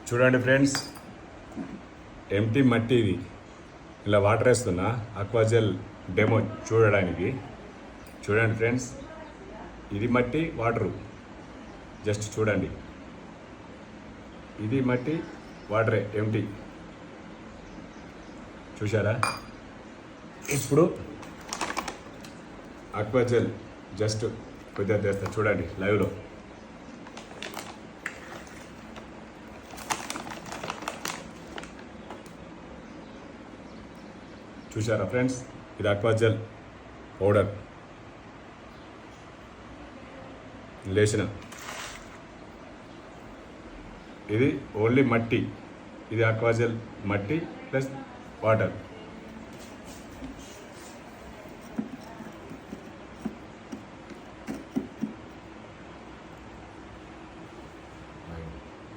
చూడండి friends, empty మట్టి ఇది. ఇలా వాటర్ వేస్తున్నా అక్వాజెల్ డెమో చూడడానికి. చూడండి ఫ్రెండ్స్, ఇది మట్టి వాటరు, జస్ట్ చూడండి. ఇది మట్టి వాటరే, ఎంటీ. చూసారా? ఇప్పుడు అక్వాజెల్ జస్ట్ కొద్దిగా తెస్తా, చూడండి లైవ్లో. చూసారా ఫ్రెండ్స్, ఇది అక్వాజెల్ పౌడర్ లేచిన. ఇది ఓన్లీ మట్టి, ఇది అక్వాజెల్ మట్టి ప్లస్ వాటర్.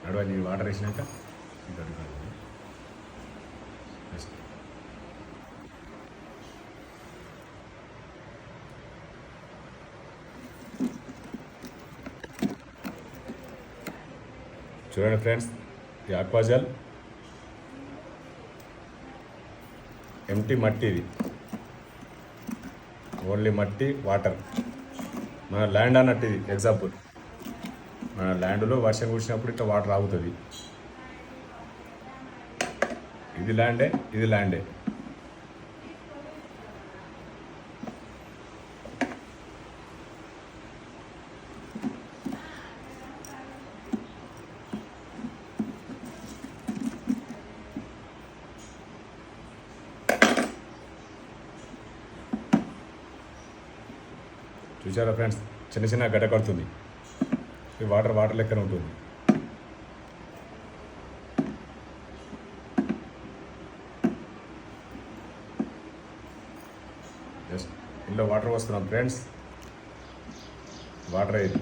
నడవండి, వాటర్ వేసినాక చూడండి ఫ్రెండ్స్, ఈ అక్వాజెల్ ఎంటీ మట్టి, ఇది ఓన్లీ మట్టి వాటర్. మన ల్యాండ్ అన్నట్టు ఇది ఎగ్జాంపుల్. మన ల్యాండ్లో వర్షం కురిసినప్పుడు ఇట్లా వాటర్ ఆగుతుంది. ఇది ల్యాండే, ఇది ల్యాండే. చూసారా ఫ్రెండ్స్, చిన్న చిన్న గడ్డ కడుతుంది. ఈ వాటర్ లెక్కన ఉంటుంది. జస్ట్ ఇందులో వాటర్ వస్తున్నాం ఫ్రెండ్స్, వాటర్ ఇది.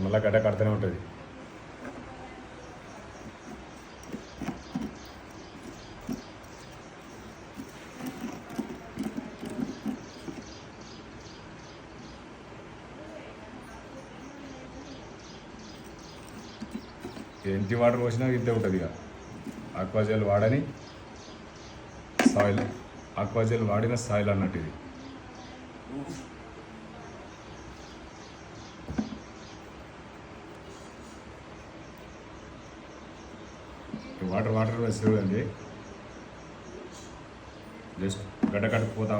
మళ్ళీ గడ్డ కడుతూనే ఉంటుంది. ఎంటీ వాటర్ పోసినా ఇంతే ఉంటుంది. ఇక అక్వాజెల్ వాడని సాయిల్, అక్వాజెల్ వాడిన సాయిల్ అన్నట్టు ఇది. వాటర్ చూడండి, జస్ట్ గడ్డ కట్టుకుపోతా.